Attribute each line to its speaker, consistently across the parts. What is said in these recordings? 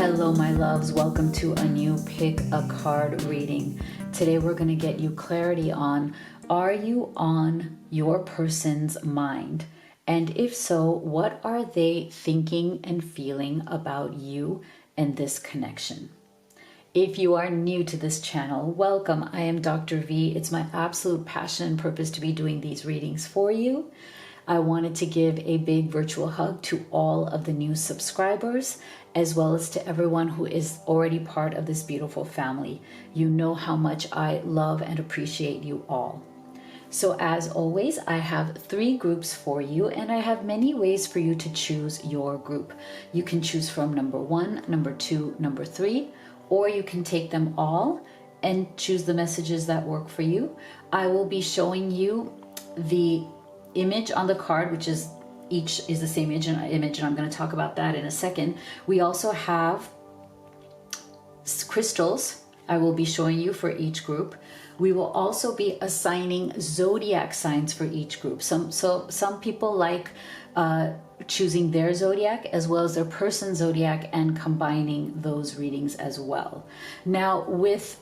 Speaker 1: Hello, my loves. Welcome to a new Pick a Card reading. Today, we're going to get you clarity on, are you on your person's mind? And if so, what are they thinking and feeling about you and this connection? If you are new to this channel, welcome. I am Dr. V. It's my absolute passion and purpose to be doing these readings for you. I wanted to give a big virtual hug to all of the new subscribers, as well as to everyone who is already part of this beautiful family. You know how much I love and appreciate you all. So as always, I have 3 groups for you, and I have many ways for you to choose your group. You can choose from number 1, number 2, number 3, or you can take them all and choose the messages that work for you. I will be showing you the image on the card, which is each is the same image, and I'm going to talk about that in a second. We also have crystals I will be showing you for each group. We will also be assigning zodiac signs for each group. Some people like choosing their zodiac as well as their person's zodiac and combining those readings as well. Now, with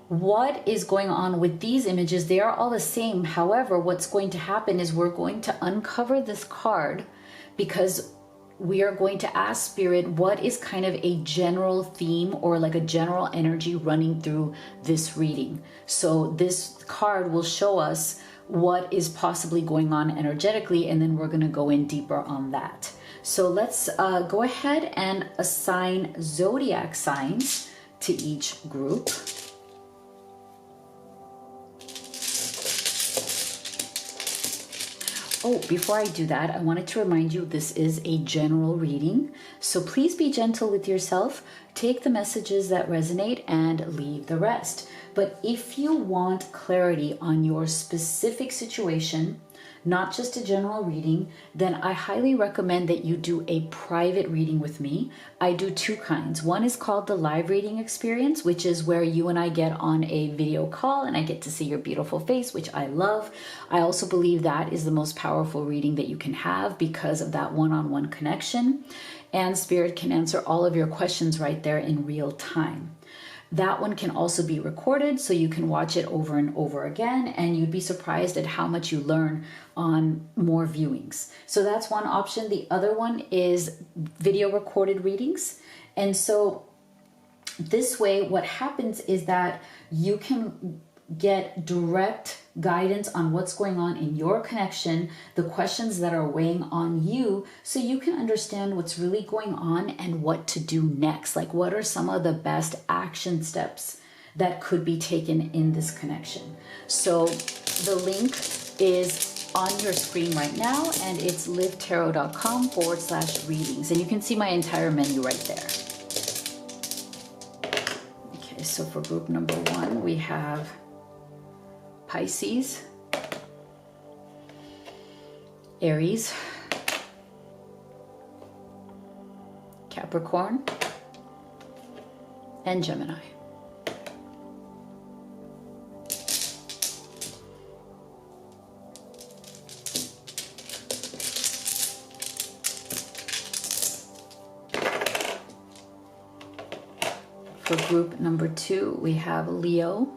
Speaker 1: what is going on with these images, they are all the same. However, what's going to happen is we're going to uncover this card because we are going to ask Spirit what is kind of a general theme or like a general energy running through this reading. So this card will show us what is possibly going on energetically, and then we're going to go in deeper on that. So let's go ahead and assign zodiac signs to each group. Oh, before I do that, I wanted to remind you this is a general reading, so please be gentle with yourself. Take the messages that resonate and leave the rest. But if you want clarity on your specific situation, not just a general reading, then I highly recommend that you do a private reading with me. I do 2 kinds. One is called the live reading experience, which is where you and I get on a video call and I get to see your beautiful face, which I love. I also believe that is the most powerful reading that you can have because of that one-on-one connection. And Spirit can answer all of your questions right there in real time. That one can also be recorded, so you can watch it over and over again, and you'd be surprised at how much you learn on more viewings. So that's one option. The other one is video recorded readings. And so this way, what happens is that you can get direct guidance on what's going on in your connection, the questions that are weighing on you, so you can understand what's really going on and what to do next. Like, what are some of the best action steps that could be taken in this connection? So the link is on your screen right now, and it's livetarot.com/readings, and you can see my entire menu right there. Okay, so for group number 1, we have Pisces, Aries, Capricorn, and Gemini. For group number 2, we have Leo,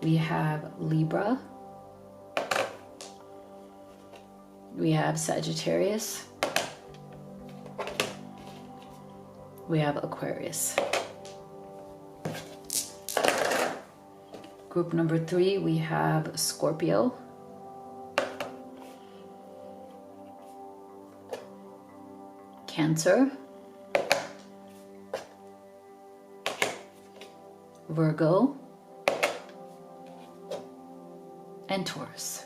Speaker 1: we have Libra, we have Sagittarius, we have Aquarius. Group number 3, we have Scorpio, Cancer, Virgo, and Taurus.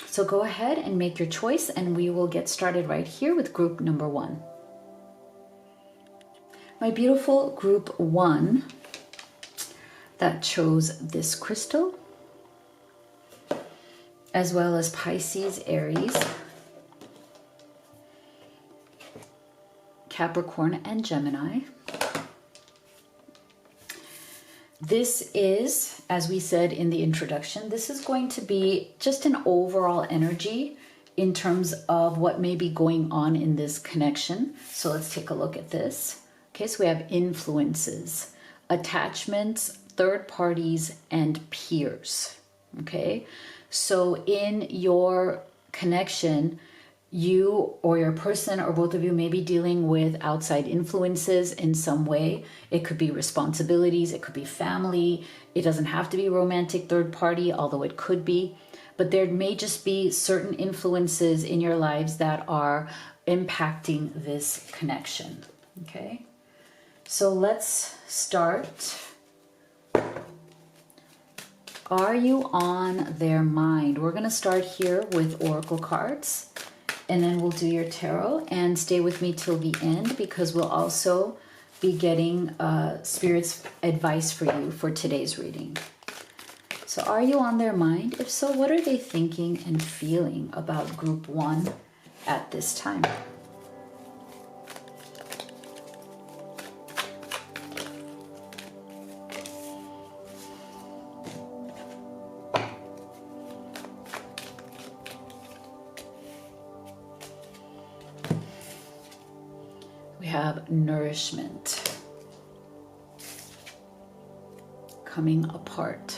Speaker 1: So go ahead and make your choice, and we will get started right here with group number 1. My beautiful group 1 that chose this crystal, as well as Pisces, Aries, Capricorn, and Gemini. This is, as we said in the introduction, this is going to be just an overall energy in terms of what may be going on in this connection. So let's take a look at this. Okay, so we have influences, attachments, third parties, and peers. Okay, so in your connection, you or your person or both of you may be dealing with outside influences in some way. It could be responsibilities, it could be family, it doesn't have to be romantic third party, although it could be. But there may just be certain influences in your lives that are impacting this connection. Okay, so let's start. Are you on their mind? We're going to start here with oracle cards, and then we'll do your tarot, and stay with me till the end because we'll also be getting Spirit's advice for you for today's reading. So are you on their mind? If so, what are they thinking and feeling about group 1 at this time? We have nourishment, coming apart.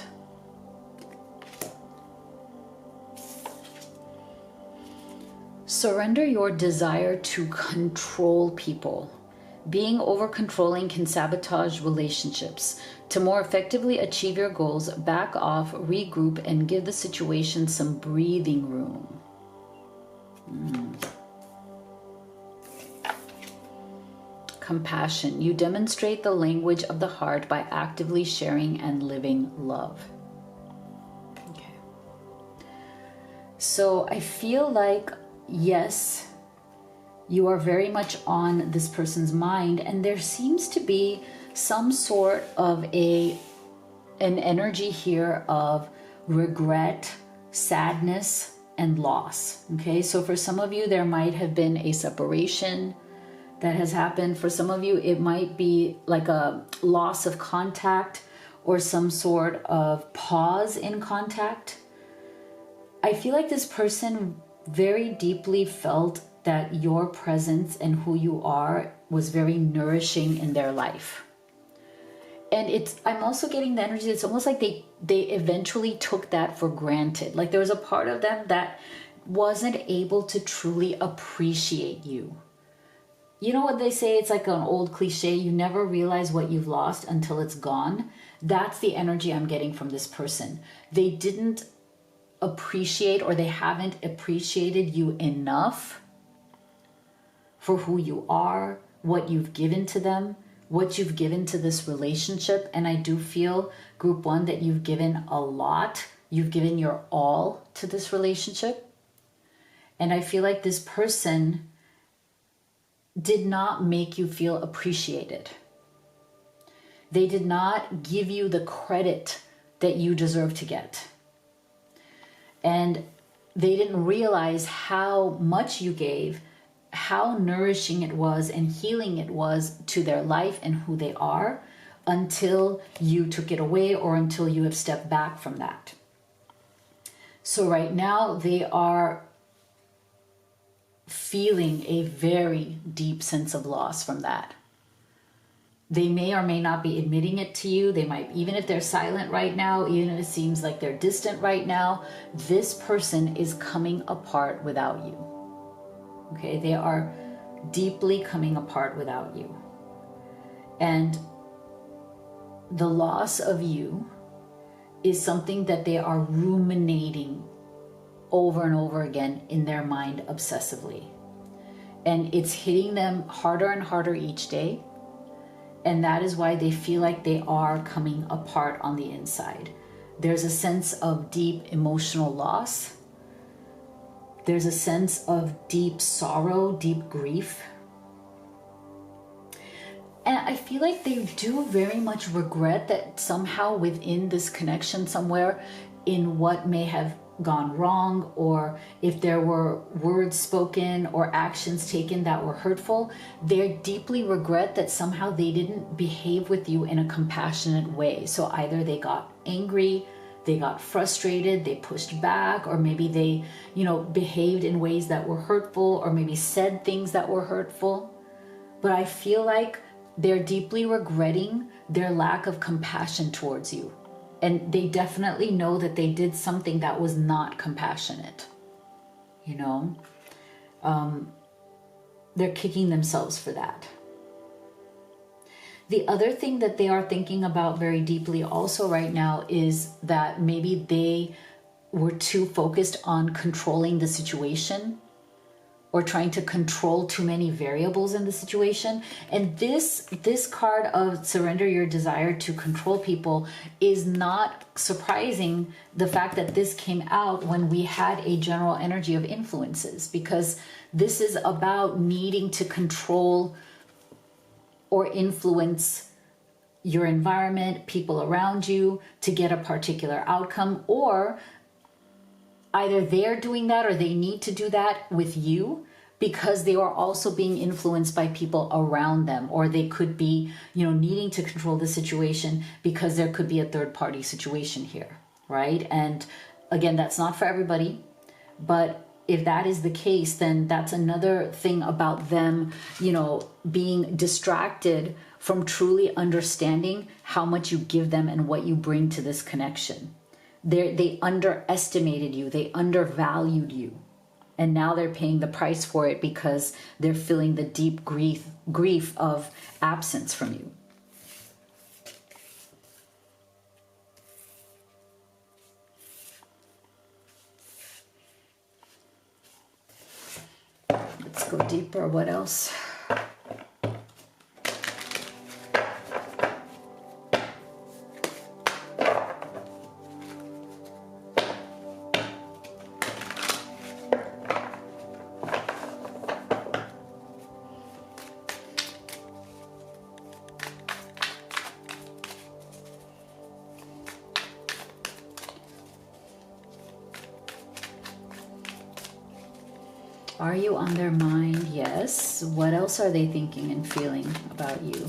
Speaker 1: Surrender your desire to control people. Being over-controlling can sabotage relationships. To more effectively achieve your goals, back off, regroup, and give the situation some breathing room. Compassion. You demonstrate the language of the heart by actively sharing and living love. Okay. So I feel like, yes, you are very much on this person's mind, and there seems to be some sort of an energy here of regret, sadness, and loss. Okay, so for some of you, there might have been a separation that has happened. For some of you, it might be like a loss of contact or some sort of pause in contact. I feel like this person very deeply felt that your presence and who you are was very nourishing in their life. And I'm also getting the energy, it's almost like they eventually took that for granted. Like there was a part of them that wasn't able to truly appreciate you. You know what they say, it's like an old cliche, you never realize what you've lost until it's gone. That's the energy I'm getting from this person. They didn't appreciate, or they haven't appreciated you enough for who you are, what you've given to them, what you've given to this relationship. And I do feel, group 1, that you've given a lot. You've given your all to this relationship. And I feel like this person did not make you feel appreciated. They did not give you the credit that you deserve to get. And they didn't realize how much you gave, how nourishing it was and healing it was to their life and who they are, until you took it away or until you have stepped back from that. So right now they are feeling a very deep sense of loss from that. They may or may not be admitting it to you. They might, even if they're silent right now, even if it seems like they're distant right now, this person is coming apart without you. Okay, they are deeply coming apart without you. And the loss of you is something that they are ruminating over and over again in their mind obsessively. And it's hitting them harder and harder each day. And that is why they feel like they are coming apart on the inside. There's a sense of deep emotional loss. There's a sense of deep sorrow, deep grief. And I feel like they do very much regret that somehow within this connection somewhere, in what may have gone wrong, or if there were words spoken or actions taken that were hurtful, they deeply regret that somehow they didn't behave with you in a compassionate way. So either they got angry, they got frustrated, they pushed back, or maybe they, behaved in ways that were hurtful, or maybe said things that were hurtful. But I feel like they're deeply regretting their lack of compassion towards you. And they definitely know that they did something that was not compassionate. They're kicking themselves for that. The other thing that they are thinking about very deeply also right now is that maybe they were too focused on controlling the situation, or trying to control too many variables in the situation. And this card of surrender your desire to control people is not surprising, the fact that this came out when we had a general energy of influences, because this is about needing to control or influence your environment, people around you, to get a particular outcome, or either they're doing that or they need to do that with you because they are also being influenced by people around them, or they could be, needing to control the situation because there could be a third party situation here, right? And again, that's not for everybody, but if that is the case, then that's another thing about them, being distracted from truly understanding how much you give them and what you bring to this connection. They underestimated you, they undervalued you. And now they're paying the price for it because they're feeling the deep grief of absence from you. Let's go deeper. What else? Are you on their mind? Yes. What else are they thinking and feeling about you?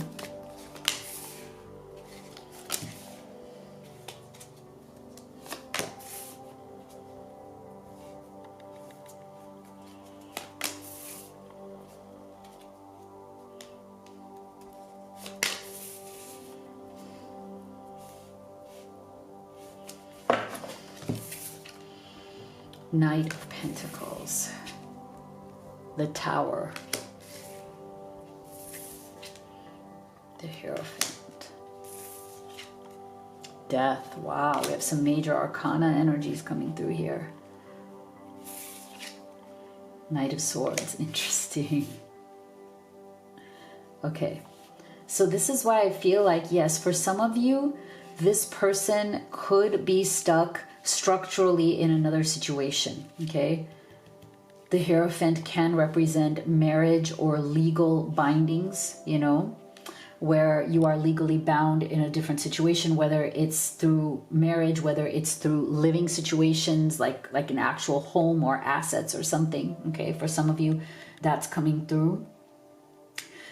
Speaker 1: Knight of Pentacles. The Tower. The Hierophant. Death. Wow, we have some major arcana energies coming through here. Knight of Swords. Interesting. Okay. So this is why I feel like, yes, for some of you, this person could be stuck structurally in another situation. Okay. The Hierophant can represent marriage or legal bindings, where you are legally bound in a different situation, whether it's through marriage, whether it's through living situations like an actual home or assets or something. Okay, for some of you, that's coming through.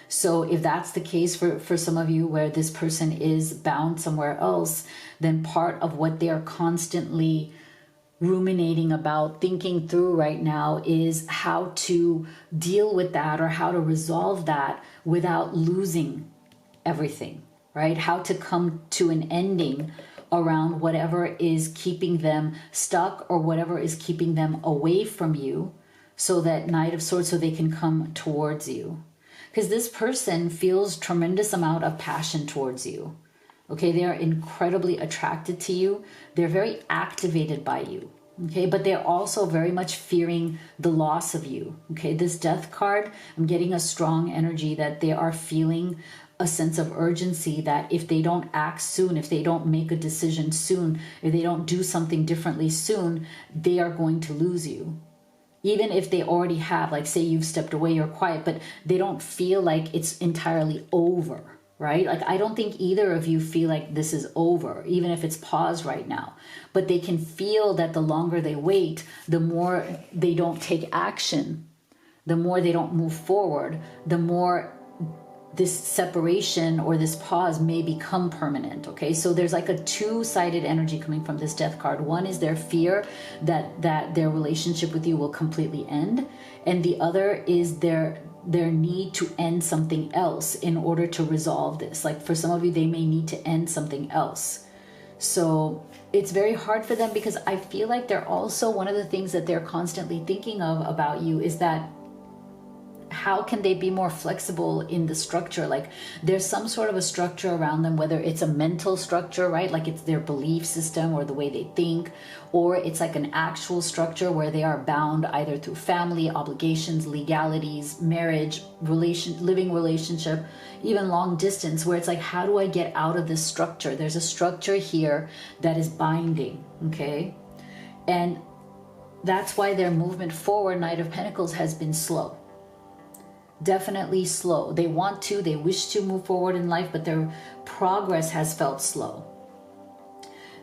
Speaker 1: So if that's the case for some of you, where this person is bound somewhere else, then part of what they are constantly ruminating about, thinking through right now, is how to deal with that, or how to resolve that without losing everything, right? How to come to an ending around whatever is keeping them stuck, or whatever is keeping them away from you, so that Knight of Swords, so they can come towards you. Because this person feels tremendous amount of passion towards you. Okay, they are incredibly attracted to you. They're very activated by you. Okay, but they're also very much fearing the loss of you. Okay, this Death card, I'm getting a strong energy that they are feeling a sense of urgency, that if they don't act soon, if they don't make a decision soon, if they don't do something differently soon, they are going to lose you. Even if they already have, like say you've stepped away, you're quiet, but they don't feel like it's entirely over. Right? Like, I don't think either of you feel like this is over, even if it's paused right now. But they can feel that the longer they wait, the more they don't take action, the more they don't move forward, the more this separation or this pause may become permanent. Okay, so there's like a two-sided energy coming from this death card. One is their fear that their relationship with you will completely end, and the other is their need to end something else in order to resolve this. Like for some of you, they may need to end something else. So it's very hard for them, because I feel like they're also, one of the things that they're constantly thinking of about you is that how can they be more flexible in the structure? Like there's some sort of a structure around them, whether it's a mental structure, right? Like it's their belief system or the way they think, or it's like an actual structure where they are bound either through family obligations, legalities, marriage, living relationship, even long distance, where it's like, how do I get out of this structure? There's a structure here that is binding, okay? And that's why their movement forward, Knight of Pentacles, has been slow. Definitely slow. They wish to move forward in life, but their progress has felt slow.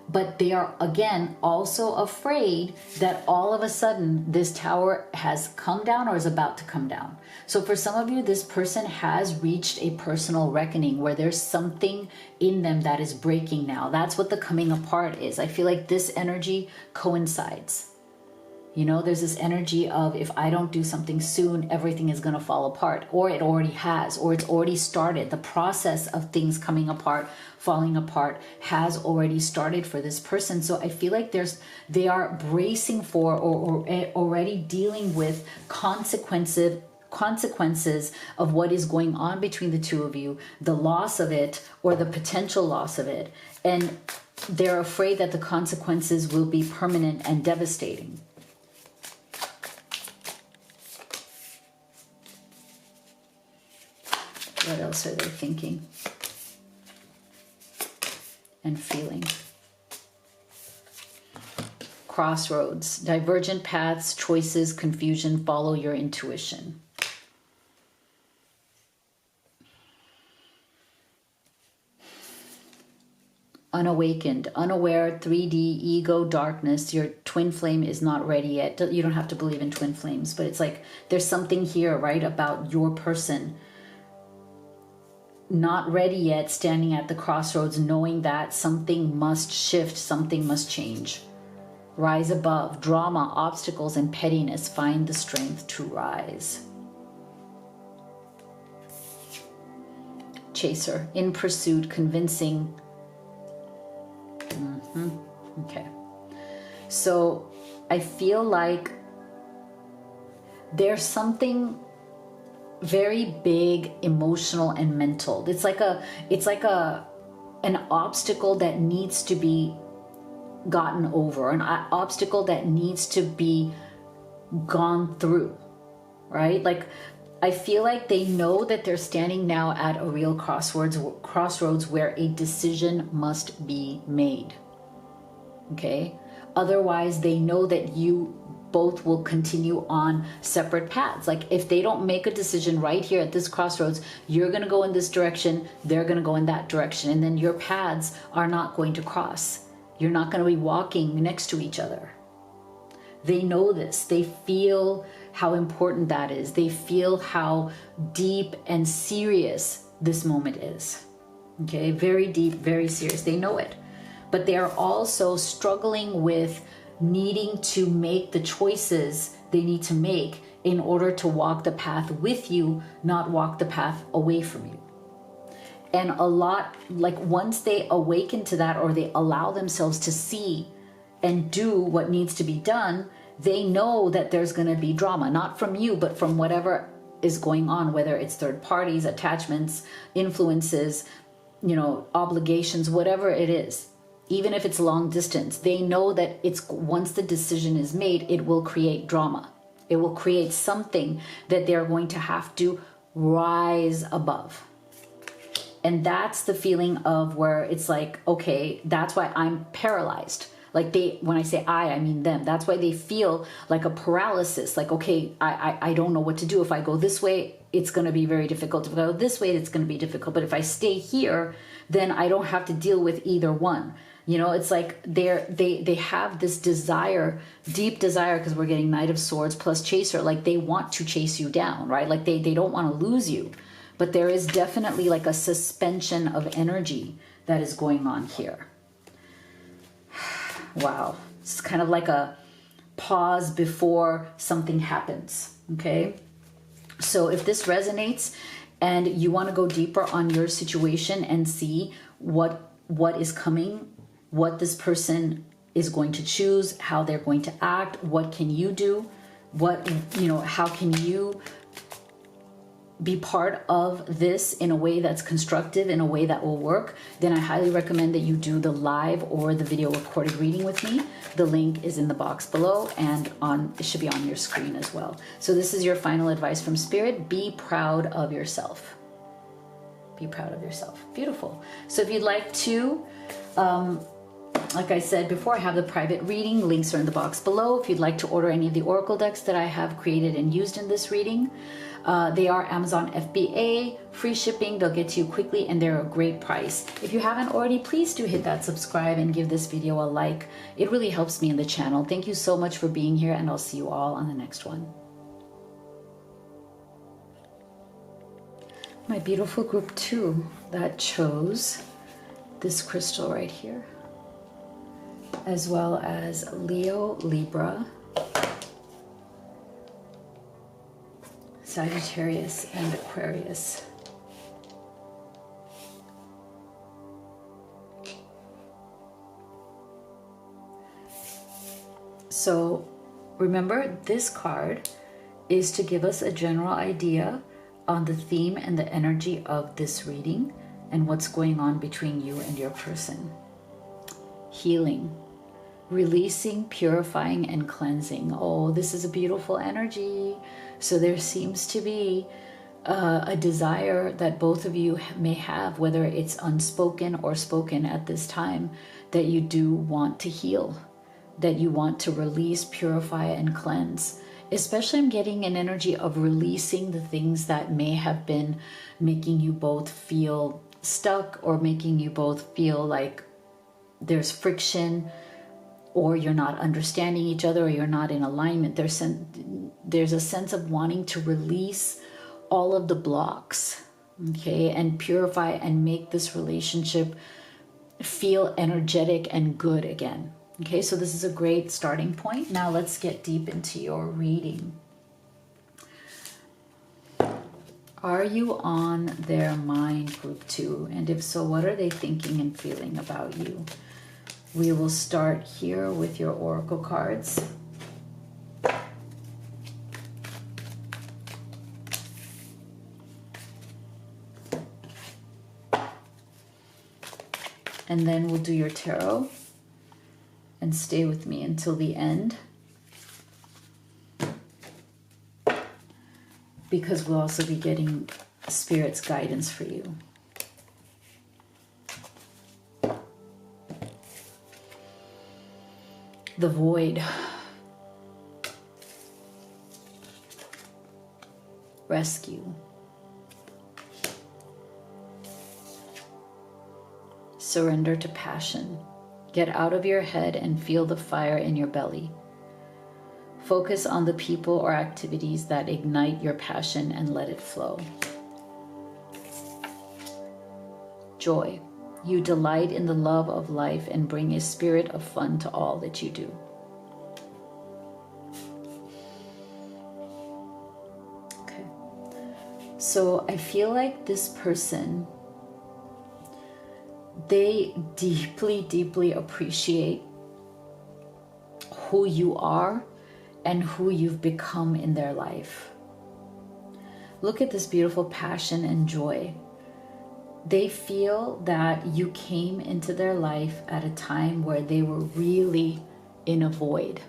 Speaker 1: But they are, again, also afraid that all of a sudden this tower has come down or is about to come down. So for some of you, this person has reached a personal reckoning where there's something in them that is breaking now. That's what the coming apart is. I feel like this energy coincides. You know, there's this energy of, if I don't do something soon, everything is going to fall apart, or it already has, or it's already started. The process of things coming apart, falling apart has already started for this person. So I feel like they are bracing for or already dealing with consequences of what is going on between the two of you, the loss of it or the potential loss of it. And they're afraid that the consequences will be permanent and devastating. What else are they thinking and feeling? Crossroads, divergent paths, choices, confusion. Follow your intuition. Unawakened, unaware, 3D, ego, darkness. Your twin flame is not ready yet. You don't have to believe in twin flames, but it's like there's something here, right, about your person not ready yet, standing at the crossroads, knowing that something must shift, something must change. Rise above drama, obstacles, and pettiness. Find the strength to rise. Chaser, in pursuit, convincing. Okay. So I feel like there's something very big, emotional and mental. It's like an obstacle that needs to be gotten over, an obstacle that needs to be gone through, right? Like I feel like they know that they're standing now at a real crossroads where a decision must be made. Okay? Otherwise, they know that you both will continue on separate paths. Like if they don't make a decision right here at this crossroads, you're going to go in this direction, they're going to go in that direction, and then your paths are not going to cross. You're not going to be walking next to each other. They know this. They feel how important that is. They feel how deep and serious this moment is. Okay, very deep, very serious. They know it. But they are also struggling with needing to make the choices they need to make in order to walk the path with you, not walk the path away from you. And a lot, like once they awaken to that, or they allow themselves to see and do what needs to be done, they know that there's going to be drama, not from you, but from whatever is going on, whether it's third parties, attachments, influences, obligations, whatever it is. Even if it's long distance, they know that once the decision is made, it will create drama. It will create something that they're going to have to rise above. And that's the feeling of where it's like, okay, that's why I'm paralyzed. Like when I say I mean them. That's why they feel like a paralysis. Like, okay, I don't know what to do. If I go this way, it's going to be very difficult. If I go this way, it's going to be difficult. But if I stay here, then I don't have to deal with either one. It's like they have this desire, deep desire, because we're getting Knight of Swords plus Chaser. Like they want to chase you down, right? Like they don't want to lose you. but there is definitely like a suspension of energy that is going on here. Wow. It's kind of like a pause before something happens, okay? So if this resonates and you want to go deeper on your situation and see what is coming, what this person is going to choose, how they're going to act, what can you do, how can you be part of this in a way that's constructive, in a way that will work, then I highly recommend that you do the live or the video recorded reading with me. The link is in the box below and it should be on your screen as well. So this is your final advice from Spirit. Be proud of yourself. Be proud of yourself. Beautiful. So if you'd like to, like I said before, I have the private reading. Links are in the box below. If you'd like to order any of the oracle decks that I have created and used in this reading, they are Amazon FBA, free shipping. They'll get to you quickly and they're a great price. If you haven't already, please do hit that subscribe and give this video a like. It really helps me in the channel. Thank you so much for being here, and I'll see you all on the next one. My beautiful group 2 that chose this crystal right here, as well as Leo, Libra, Sagittarius, and Aquarius. So remember, this card is to give us a general idea on the theme and the energy of this reading and what's going on between you and your person. Healing, releasing, purifying, and cleansing. Oh, this is a beautiful energy. So there seems to be a desire that both of you may have, whether it's unspoken or spoken at this time, that you do want to heal, that you want to release, purify, and cleanse. Especially I'm getting an energy of releasing the things that may have been making you both feel stuck, or making you both feel like there's friction, or you're not understanding each other, or you're not in alignment. There's a sense of wanting to release all of the blocks, okay, and purify and make this relationship feel energetic and good again. Okay, so this is a great starting point. Now let's get deep into your reading. Are you on their mind, group 2? And if so, what are they thinking and feeling about you? We will start here with your oracle cards. And then we'll do your tarot. And stay with me until the end, because we'll also be getting Spirit's guidance for you. The void. Rescue. Surrender to passion. Get out of your head and feel the fire in your belly. Focus on the people or activities that ignite your passion and let it flow. Joy. You delight in the love of life and bring a spirit of fun to all that you do. Okay. So I feel like this person, they deeply, deeply appreciate who you are and who you've become in their life. Look at this beautiful passion and joy. They feel that you came into their life at a time where they were really in a void.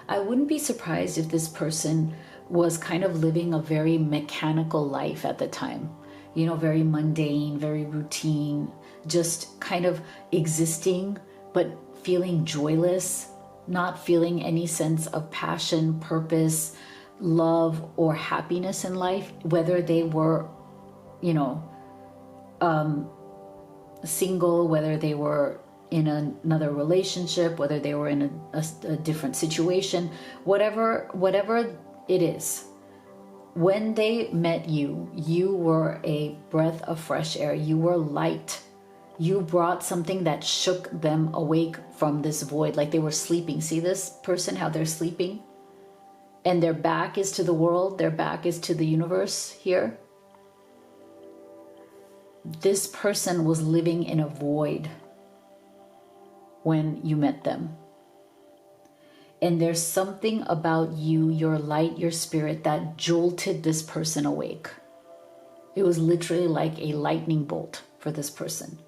Speaker 1: I wouldn't be surprised if this person was kind of living a very mechanical life at the time. You know, very mundane, very routine, just kind of existing, but feeling joyless, not feeling any sense of passion, purpose, love, or happiness in life, whether they were, you know, single, whether they were in another relationship, whether they were in a different situation, whatever it is. when they met you, you were a breath of fresh air. You were light. You brought something that shook them awake from this void, like they were sleeping. See this person, how they're sleeping? And their back is to the world, their back is to the universe here. This person was living in a void when you met them. And there's something about you, your light, your spirit, that jolted this person awake. It was literally like a lightning bolt for this person.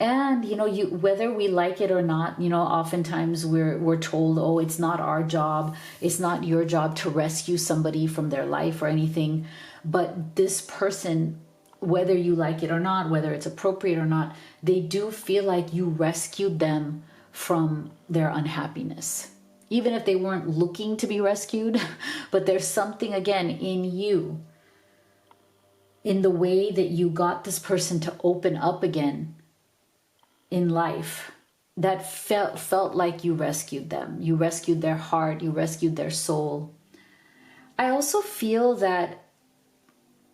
Speaker 1: And, you know, whether we like it or not, you know, oftentimes we're told, oh, it's not our job. It's not your job to rescue somebody from their life or anything. But this person, whether you like it or not, whether it's appropriate or not, they do feel like you rescued them from their unhappiness. Even if they weren't looking to be rescued, but there's something, again, in you, in the way that you got this person to open up again in life, that felt like you rescued them. You rescued their heart. You rescued their soul. I also feel that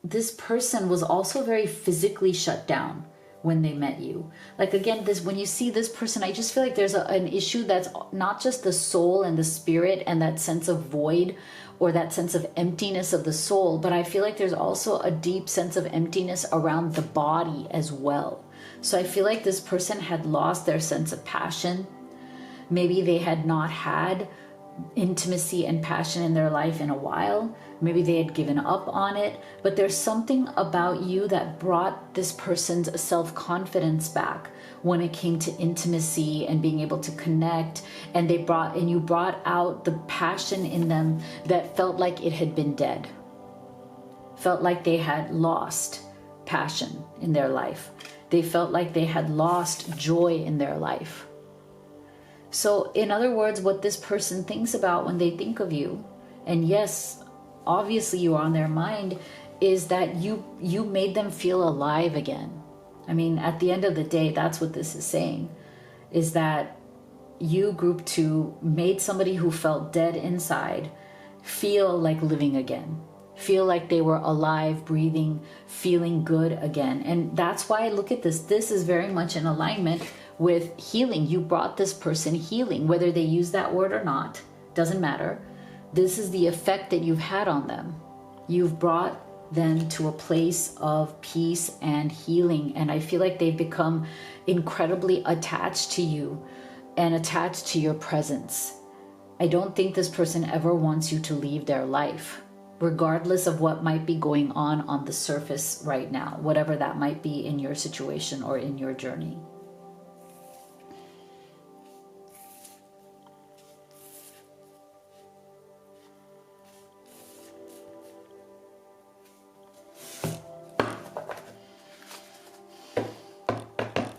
Speaker 1: this person was also very physically shut down when they met you. Like, again, when you see this person, I just feel like there's an issue that's not just the soul and the spirit and that sense of void or that sense of emptiness of the soul, but I feel like there's also a deep sense of emptiness around the body as well. So I feel like this person had lost their sense of passion. Maybe they had not had intimacy and passion in their life in a while. Maybe they had given up on it. But there's something about you that brought this person's self-confidence back when it came to intimacy and being able to connect. And you brought out the passion in them that felt like it had been dead. Felt like they had lost passion in their life. They felt like they had lost joy in their life. So in other words, what this person thinks about when they think of you, and yes, obviously you are on their mind, is that you made them feel alive again. I mean, at the end of the day, that's what this is saying, is that you, group 2, made somebody who felt dead inside feel like living again. Feel like they were alive, breathing, feeling good again. And that's why, look at this. This is very much in alignment with healing. You brought this person healing, whether they use that word or not, doesn't matter. This is the effect that you've had on them. You've brought them to a place of peace and healing. And I feel like they've become incredibly attached to you and attached to your presence. I don't think this person ever wants you to leave their life, regardless of what might be going on the surface right now, whatever that might be in your situation or in your journey.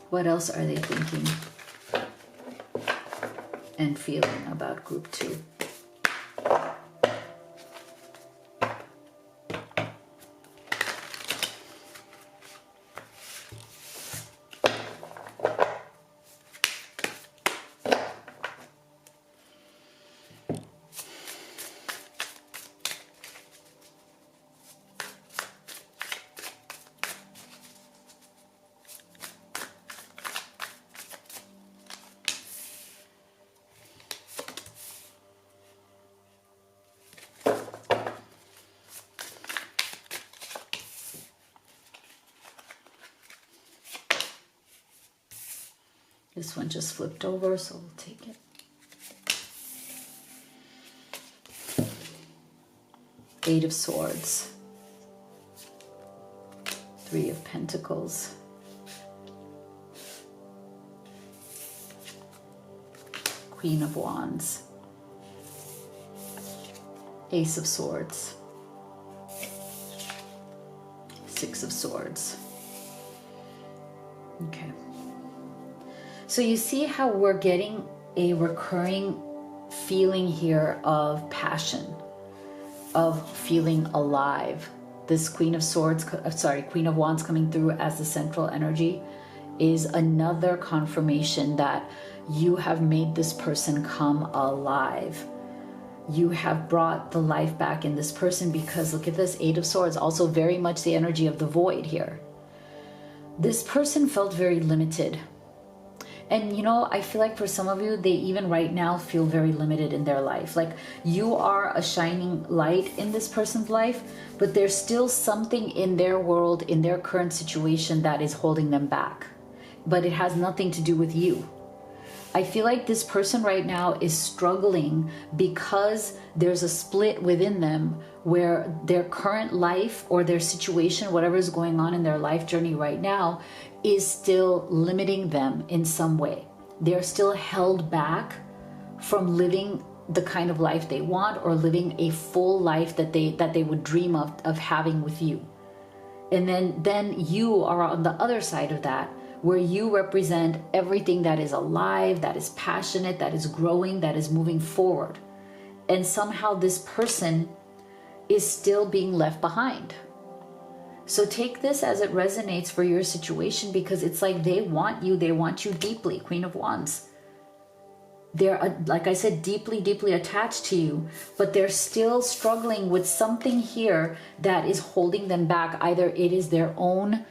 Speaker 1: What else are they thinking and feeling about group 2? This one just flipped over, so we'll take it. Eight of Swords. Three of Pentacles. Queen of Wands. Ace of Swords. Six of Swords. Okay. So you see how we're getting a recurring feeling here of passion, of feeling alive. This Queen of Wands coming through as the central energy is another confirmation that you have made this person come alive. you have brought the life back in this person, because look at this, Eight of Swords, also very much the energy of the void here. This person felt very limited. And you know, I feel like for some of you, they even right now feel very limited in their life. Like you are a shining light in this person's life, but there's still something in their world, in their current situation, that is holding them back. But it has nothing to do with you. I feel like this person right now is struggling because there's a split within them where their current life or their situation, whatever is going on in their life journey right now, is still limiting them in some way. They're still held back from living the kind of life they want, or living a full life that they would dream of having with you. And then you are on the other side of that, where you represent everything that is alive, that is passionate, that is growing, that is moving forward. And somehow this person is still being left behind. So take this as it resonates for your situation, because it's like they want you deeply, Queen of Wands. They're, like I said, deeply, deeply attached to you, but they're still struggling with something here that is holding them back. Either it is their own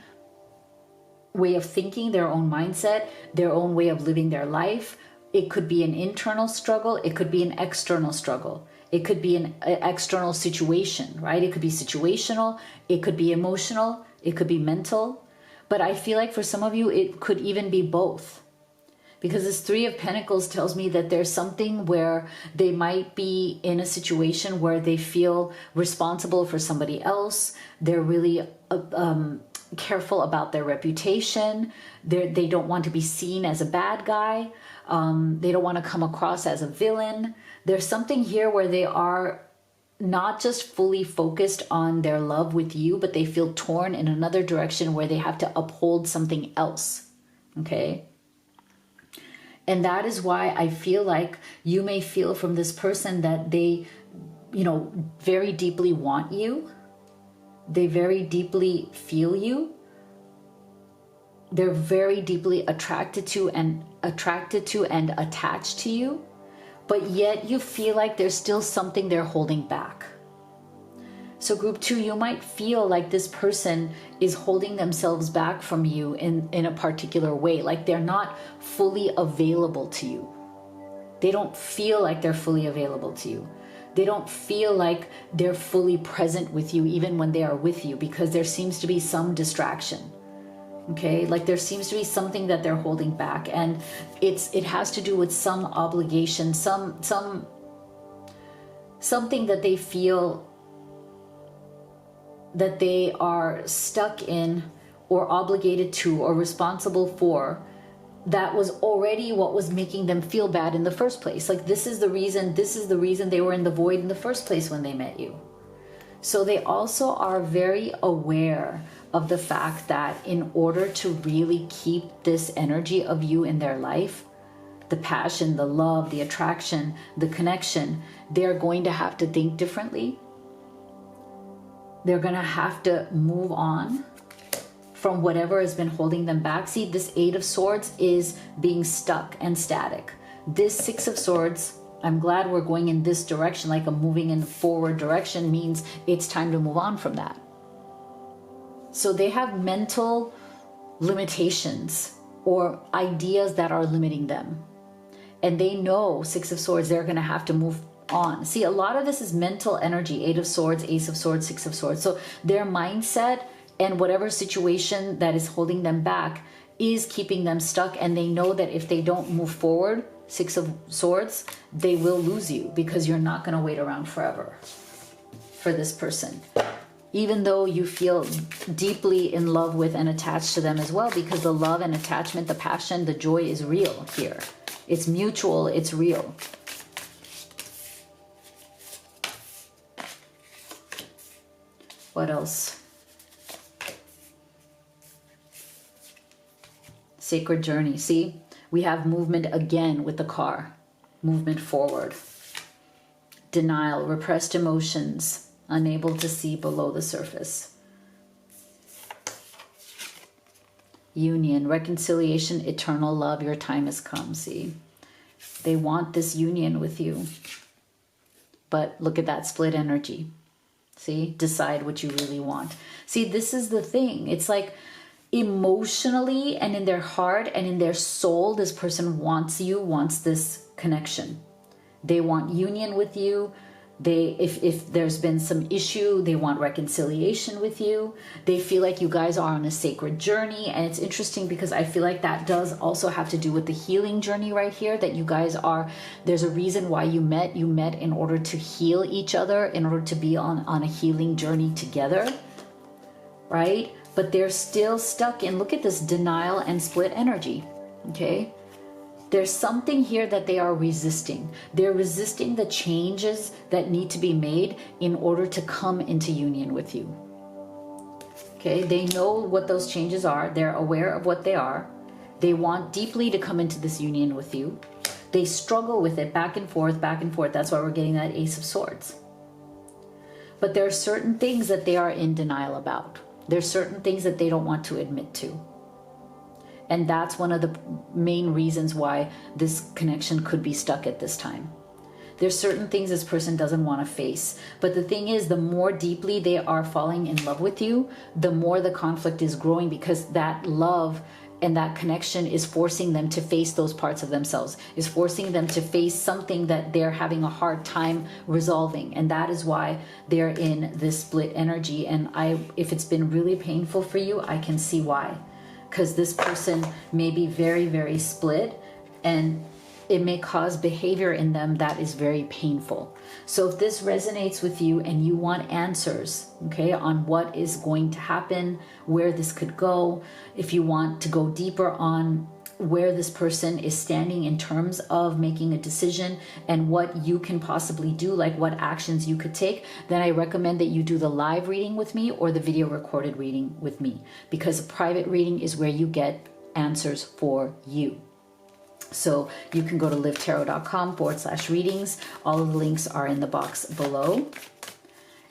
Speaker 1: way of thinking, their own mindset, their own way of living their life. It could be an internal struggle. It could be an external struggle. It could be an external situation, right? It could be situational. It could be emotional. It could be mental. But I feel like for some of you, it could even be both. Because this Three of Pentacles tells me that there's something where they might be in a situation where they feel responsible for somebody else. They're really careful about their reputation. They don't want to be seen as a bad guy. They don't want to come across as a villain. There's something here where they are not just fully focused on their love with you, but they feel torn in another direction where they have to uphold something else. Okay? And that is why I feel like you may feel from this person that they, very deeply want you. They very deeply feel you. They're very deeply attracted to and attached to you. But yet you feel like there's still something they're holding back. So group 2, you might feel like this person is holding themselves back from you in a particular way. Like they're not fully available to you. They don't feel like they're fully available to you. They don't feel like they're fully present with you even when they are with you, because there seems to be some distraction. Okay, like there seems to be something that they're holding back, and it has to do with some obligation, something that they feel that they are stuck in or obligated to or responsible for, that was already what was making them feel bad in the first place. Like this is the reason they were in the void in the first place when they met you. So they also are very aware of the fact that in order to really keep this energy of you in their life, the passion, the love, the attraction, the connection, they're going to have to think differently. They're going to have to move on from whatever has been holding them back. See, this Eight of Swords is being stuck and static. This Six of Swords, I'm glad we're going in this direction, like a moving in forward direction, means it's time to move on from that. So they have mental limitations or ideas that are limiting them. And they know, Six of Swords, they're going to have to move on. See, a lot of this is mental energy. Eight of Swords, Ace of Swords, Six of Swords. So their mindset and whatever situation that is holding them back is keeping them stuck. And they know that if they don't move forward, Six of Swords, they will lose you, because you're not going to wait around forever for this person. Even though you feel deeply in love with and attached to them as well, because the love and attachment, the passion, the joy is real here. It's mutual, it's real. What else? Sacred journey. See, we have movement again with the car. Movement forward. Denial, repressed emotions, unable to see below the surface. Union, reconciliation, eternal love. Your time has come. See, they want this union with you. But look at that split energy. See, decide what you really want. See, this is the thing. It's like emotionally and in their heart and in their soul, this person wants you, wants this connection. They want union with you. If there's been some issue, they want reconciliation with you. They feel like you guys are on a sacred journey. And it's interesting because I feel like that does also have to do with the healing journey right here, that you guys are, there's a reason why you met. You met in order to heal each other, in order to be on a healing journey together, right? But they're still stuck in, look at this denial and split energy, okay? There's something here that they are resisting. They're resisting the changes that need to be made in order to come into union with you. Okay, they know what those changes are. They're aware of what they are. They want deeply to come into this union with you. They struggle with it back and forth, back and forth. That's why we're getting that Ace of Swords. But there are certain things that they are in denial about. There's certain things that they don't want to admit to. And that's one of the main reasons why this connection could be stuck at this time. There's certain things this person doesn't want to face. But the thing is, the more deeply they are falling in love with you, the more the conflict is growing, because that love and that connection is forcing them to face those parts of themselves, is forcing them to face something that they're having a hard time resolving. And that is why they're in this split energy. And if it's been really painful for you, I can see why. Because this person may be very, very split, and it may cause behavior in them that is very painful. So if this resonates with you and you want answers, okay, on what is going to happen, where this could go, if you want to go deeper on where this person is standing in terms of making a decision and what you can possibly do, like what actions you could take, then I recommend that you do the live reading with me or the video recorded reading with me, because a private reading is where you get answers for you. So you can go to livetarot.com/readings. All of the links are in the box below.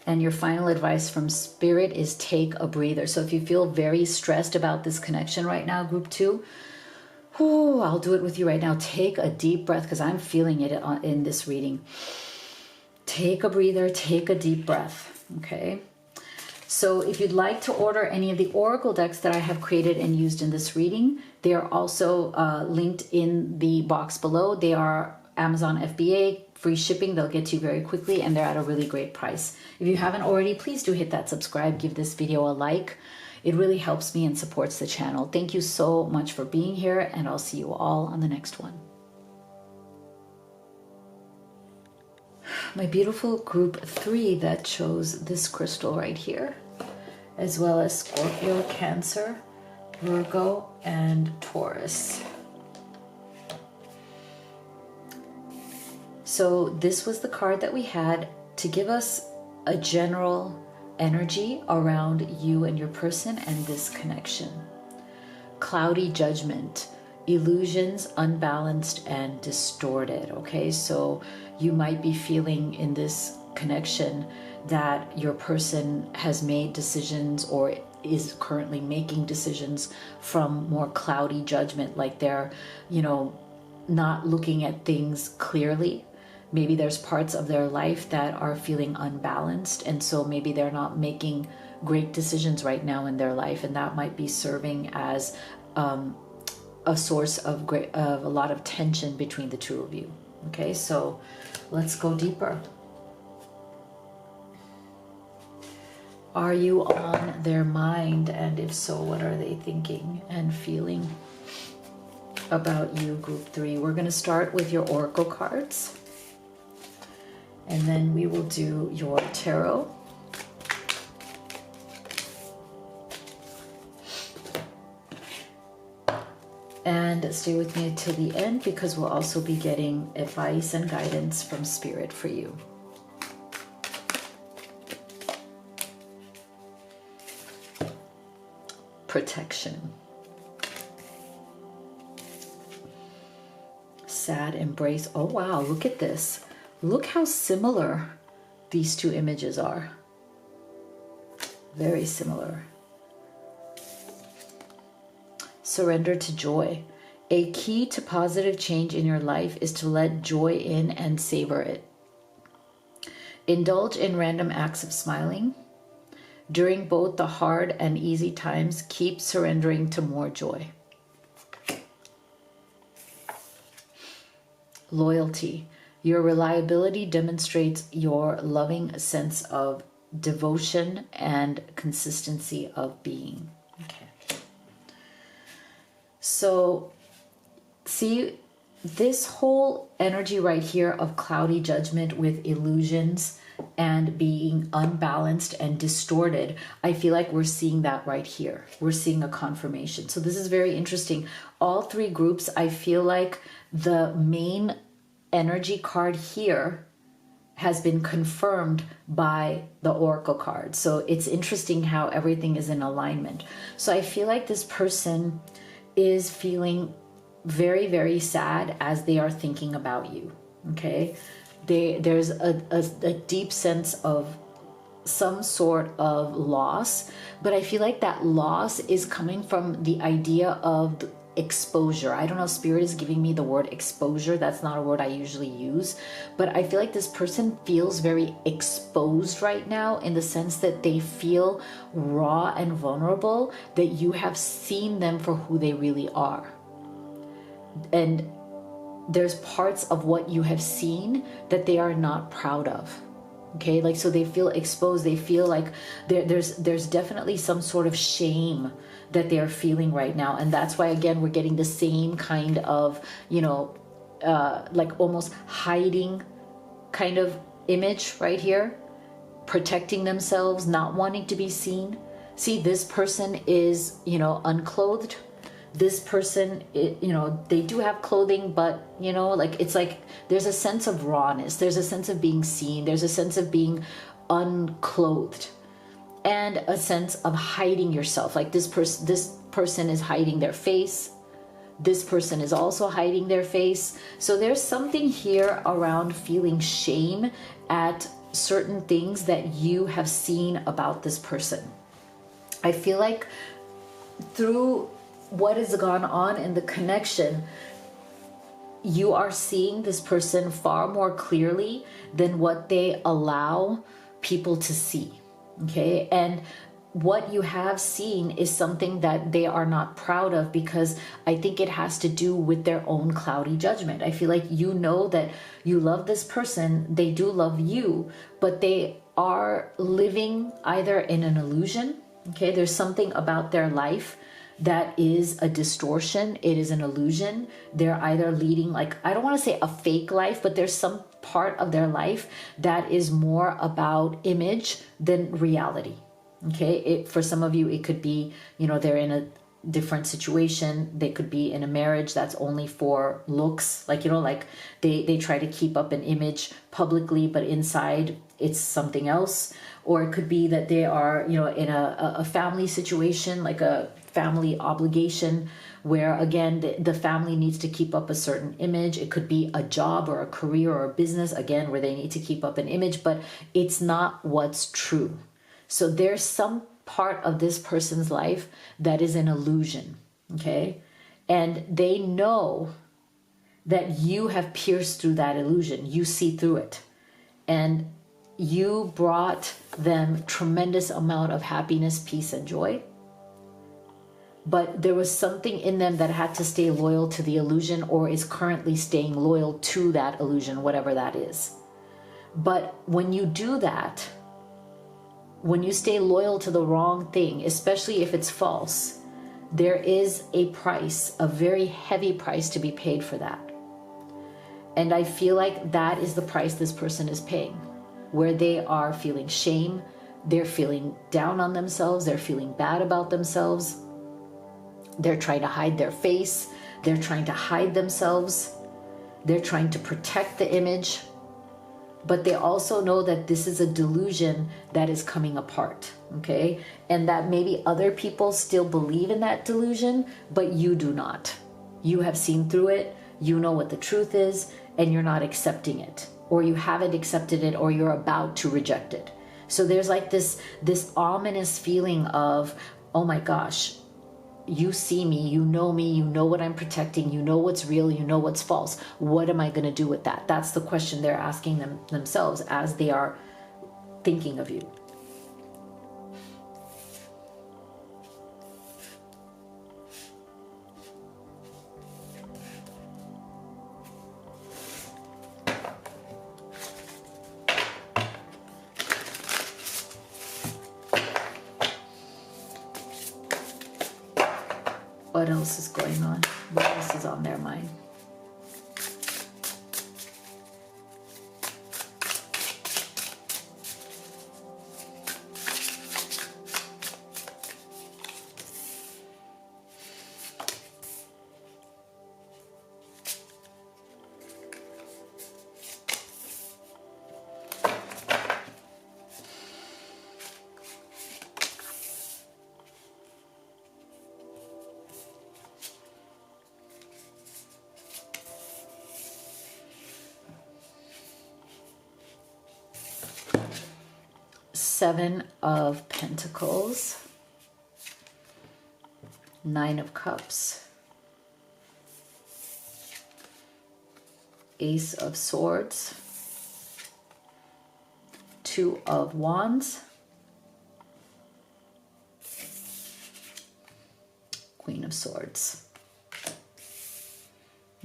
Speaker 1: And your final advice from Spirit is take a breather. So if you feel very stressed about this connection right now, group 2, I'll do it with you right now. Take a deep breath, because I'm feeling it in this reading. Take a breather, take a deep breath, okay? So if you'd like to order any of the oracle decks that I have created and used in this reading, they are also linked in the box below. They are Amazon FBA, free shipping. They'll get to you very quickly, and they're at a really great price. If you haven't already, please do hit that subscribe, give this video a like. It really helps me and supports the channel. Thank you so much for being here, and I'll see you all on the next one. My beautiful group 3 that chose this crystal right here, as well as Scorpio, Cancer, Virgo, and Taurus. So this was the card that we had to give us a general energy around you and your person and this connection. Cloudy judgment, illusions, unbalanced and distorted. Okay, so you might be feeling in this connection that your person has made decisions or is currently making decisions from more cloudy judgment, like they're, not looking at things clearly. Maybe there's parts of their life that are feeling unbalanced, and so maybe they're not making great decisions right now in their life, and that might be serving as a source of a lot of tension between the two of you. Okay, so let's go deeper. Are you on their mind? And if so, what are they thinking and feeling about you, group 3? We're going to start with your oracle cards, and then we will do your tarot. And stay with me until the end, because we'll also be getting advice and guidance from Spirit for you. Protection. Sad embrace. Oh wow, look at this. Look how similar these two images are. Very similar. Surrender to joy. A key to positive change in your life is to let joy in and savor it. Indulge in random acts of smiling. During both the hard and easy times, keep surrendering to more joy. Loyalty. Your reliability demonstrates your loving sense of devotion and consistency of being. Okay. So, see, this whole energy right here of cloudy judgment with illusions and being unbalanced and distorted, I feel like we're seeing that right here. We're seeing a confirmation. So this is very interesting. All three groups, I feel like the main energy card here has been confirmed by the oracle card. So it's interesting how everything is in alignment. So I feel like this person is feeling very, very sad as they are thinking about you. Okay, there's a deep sense of some sort of loss, but I feel like that loss is coming from the idea of exposure. I don't know, spirit is giving me the word exposure. That's not a word I usually use, but I feel like this person feels very exposed right now, in the sense that they feel raw and vulnerable, that you have seen them for who they really are. And there's parts of what you have seen that they are not proud of. Okay, like, so they feel exposed. They feel like there's definitely some sort of shame that they are feeling right now. And that's why, again, we're getting the same kind of, you know, like almost hiding kind of image right here, protecting themselves, not wanting to be seen. See, this person is, you know, unclothed. This person, you know, they do have clothing, but, you know, like, it's like there's a sense of rawness. There's a sense of being seen. There's a sense of being unclothed, and a sense of hiding yourself. Like this person is hiding their face. This person is also hiding their face. So there's something here around feeling shame at certain things that you have seen about this person. I feel like through what has gone on in the connection, you are seeing this person far more clearly than what they allow people to see. Okay, and what you have seen is something that they are not proud of, because I think it has to do with their own cloudy judgment. I feel like, you know, that you love this person, they do love you, but they are living either in an illusion. Okay, there's something about their life that is a distortion. It is an illusion. They're either leading, like, I don't want to say a fake life, but there's some part of their life that is more about image than reality. Okay, for some of you, it could be, you know, they're in a different situation. They could be in a marriage that's only for looks, like, you know, like they try to keep up an image publicly, but inside it's something else. Or it could be that they are, you know, in a family situation, like a family obligation, where, again, the family needs to keep up a certain image. It could be a job or a career or a business, again, where they need to keep up an image, but it's not what's true. So there's some part of this person's life that is an illusion, okay? And they know that you have pierced through that illusion. You see through it. And you brought them tremendous amount of happiness, peace, and joy. But there was something in them that had to stay loyal to the illusion, or is currently staying loyal to that illusion, whatever that is. But when you do that, when you stay loyal to the wrong thing, especially if it's false, there is a price, a very heavy price to be paid for that. And I feel like that is the price this person is paying, where they are feeling shame, they're feeling down on themselves, they're feeling bad about themselves. They're trying to hide their face. They're trying to hide themselves. They're trying to protect the image. But they also know that this is a delusion that is coming apart, okay? And that maybe other people still believe in that delusion, but you do not. You have seen through it. You know what the truth is, and you're not accepting it. Or you haven't accepted it, or you're about to reject it. So there's like this ominous feeling of, oh my gosh, you see me, you know what I'm protecting, you know what's real, you know what's false. What am I going to do with that? That's the question they're asking themselves as they are thinking of you. What else is going on? What else is on their mind? Seven of Pentacles, Nine of Cups, Ace of Swords, Two of Wands, Queen of Swords.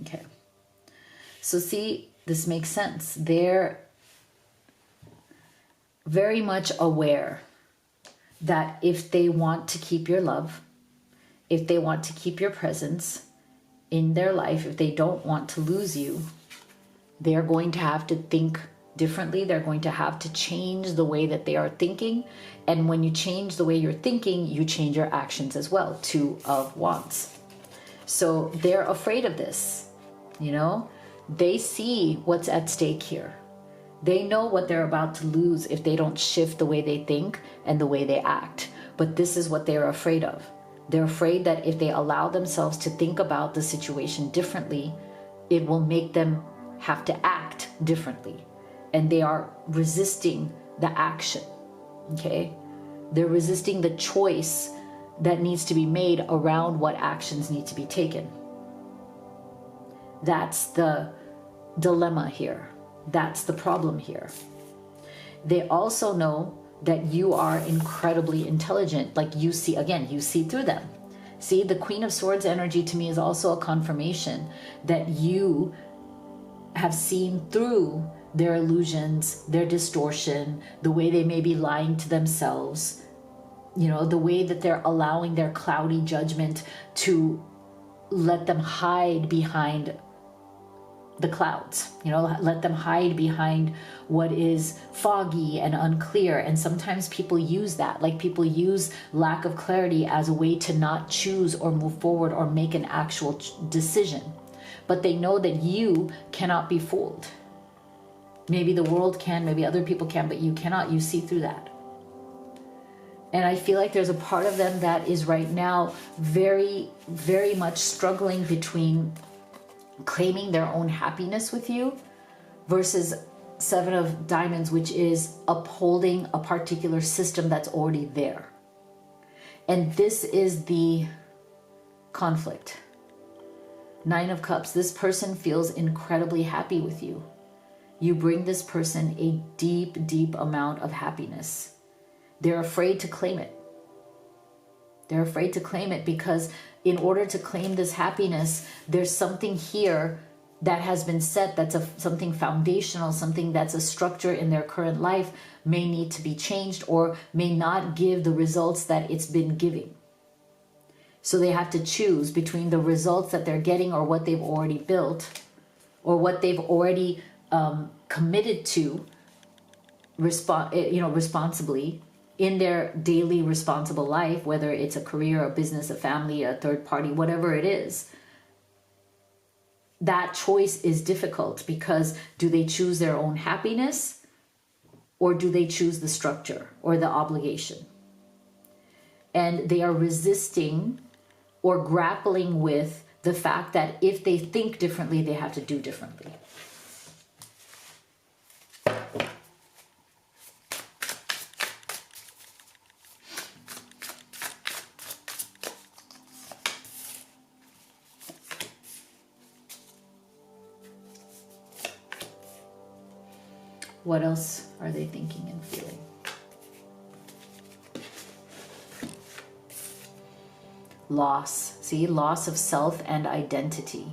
Speaker 1: Okay. So see, this makes sense. They're very much aware that if they want to keep your love, if they want to keep your presence in their life, if they don't want to lose you, they're going to have to think differently. They're going to have to change the way that they are thinking. And when you change the way you're thinking, you change your actions as well. Two of Wands. So they're afraid of this, you know? They see what's at stake here. They know what they're about to lose if they don't shift the way they think and the way they act. But this is what they're afraid of. They're afraid that if they allow themselves to think about the situation differently, it will make them have to act differently. And they are resisting the action, okay? They're resisting the choice that needs to be made around what actions need to be taken. That's the dilemma here. That's the problem here. They also know that you are incredibly intelligent. Like you see, again, you see through them. See, the Queen of Swords energy to me is also a confirmation that you have seen through their illusions, their distortion, the way they may be lying to themselves, you know, the way that they're allowing their cloudy judgment to let them hide behind the clouds, you know, let them hide behind what is foggy and unclear. And sometimes people use that, like people use lack of clarity as a way to not choose or move forward or make an actual decision. But they know that you cannot be fooled. Maybe the world can, maybe other people can, but you cannot. You see through that. And I feel like there's a part of them that is right now very, very much struggling between claiming their own happiness with you versus Seven of Diamonds, which is upholding a particular system that's already there. And this is the conflict. Nine of Cups, this person feels incredibly happy with you. You bring this person a deep, deep amount of happiness. They're afraid to claim it. They're afraid to claim it because in order to claim this happiness, there's something here that has been set that's something foundational, something that's a structure in their current life may need to be changed or may not give the results that it's been giving. So they have to choose between the results that they're getting or what they've already built or what they've already committed to responsibly in their daily responsible life, whether it's a career, a business, a family, a third party, whatever it is. That choice is difficult because do they choose their own happiness or do they choose the structure or the obligation? And they are resisting or grappling with the fact that if they think differently, they have to do differently. What else are they thinking and feeling? Loss. See, loss of self and identity.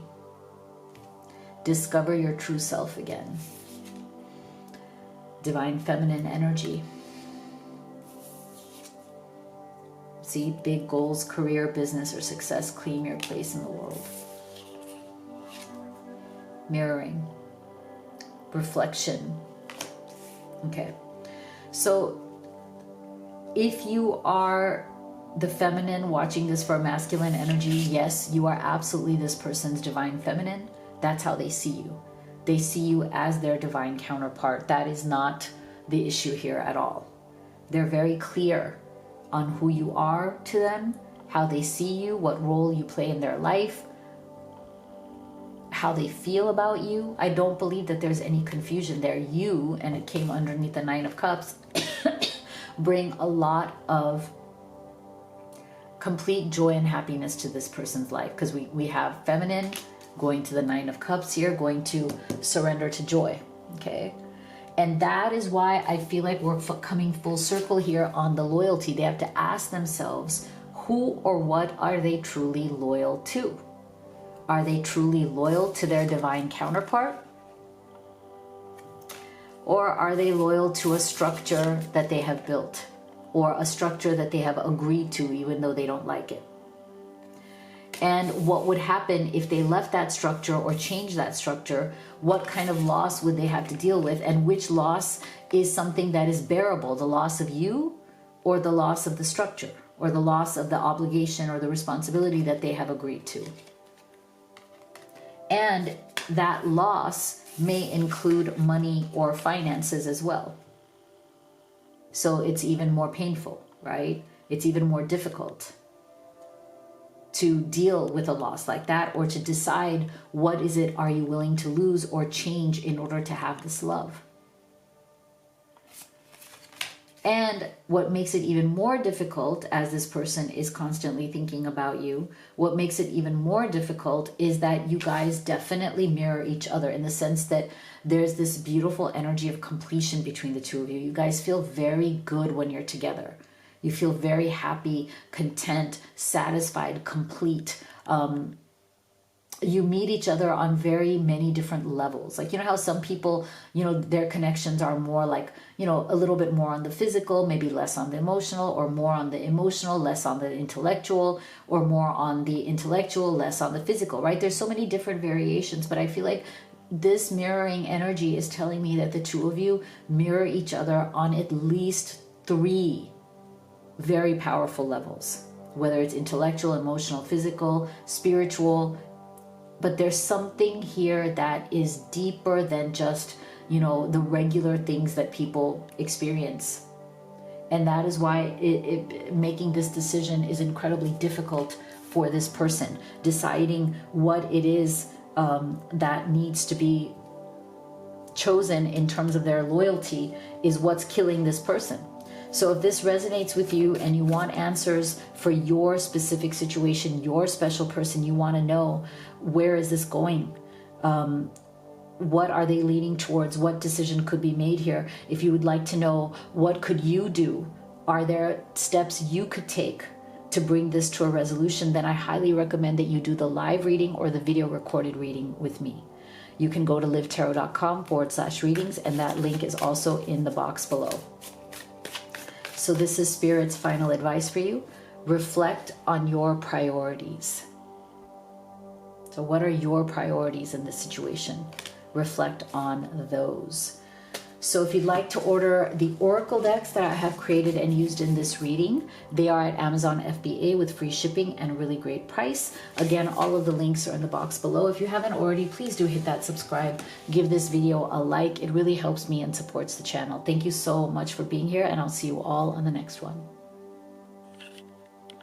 Speaker 1: Discover your true self again. Divine feminine energy. See, big goals, career, business, or success. Claim your place in the world. Mirroring. Reflection. Okay. So if you are the feminine watching this for masculine energy, yes, you are absolutely this person's divine feminine. That's how they see you. They see you as their divine counterpart. That is not the issue here at all. They're very clear on who you are to them, how they see you, what role you play in their life, how they feel about you. I don't believe that there's any confusion there. You, and it came underneath the Nine of Cups, bring a lot of complete joy and happiness to this person's life, because we have feminine going to the Nine of Cups here, going to surrender to joy. Okay. And that is why I feel like we're coming full circle here on the loyalty. They have to ask themselves, who or what are they truly loyal to? Are they truly loyal to their divine counterpart? Or are they loyal to a structure that they have built, or a structure that they have agreed to even though they don't like it? And what would happen if they left that structure or changed that structure? What kind of loss would they have to deal with? And which loss is something that is bearable? The loss of you, or the loss of the structure, or the loss of the obligation or the responsibility that they have agreed to? And that loss may include money or finances as well. So it's even more painful, right? It's even more difficult to deal with a loss like that, or to decide what is it are you willing to lose or change in order to have this love. And what makes it even more difficult, as this person is constantly thinking about you, what makes it even more difficult is that you guys definitely mirror each other, in the sense that there's this beautiful energy of completion between the two of you. You guys feel very good when you're together. You feel very happy, content, satisfied, complete. You meet each other on very many different levels. Like, you know how some people, you know, their connections are more like, you know, a little bit more on the physical, maybe less on the emotional, or more on the emotional, less on the intellectual, or more on the intellectual, less on the physical, right? There's so many different variations, but I feel like this mirroring energy is telling me that the two of you mirror each other on at least 3 very powerful levels, whether it's intellectual, emotional, physical, spiritual. But there's something here that is deeper than just, you know, the regular things that people experience. And that is why making this decision is incredibly difficult for this person. Deciding what it is that needs to be chosen in terms of their loyalty is what's killing this person. So if this resonates with you and you want answers for your specific situation, your special person, you want to know, where is this going? What are they leaning towards? What decision could be made here? If you would like to know, what could you do? Are there steps you could take to bring this to a resolution? Then I highly recommend that you do the live reading or the video recorded reading with me. You can go to livetarot.com/readings, and that link is also in the box below. So this is Spirit's final advice for you. Reflect on your priorities. So what are your priorities in this situation? Reflect on those. So if you'd like to order the Oracle decks that I have created and used in this reading, they are at Amazon FBA with free shipping and a really great price. Again, all of the links are in the box below. If you haven't already, please do hit that subscribe. Give this video a like. It really helps me and supports the channel. Thank you so much for being here, and I'll see you all on the next one.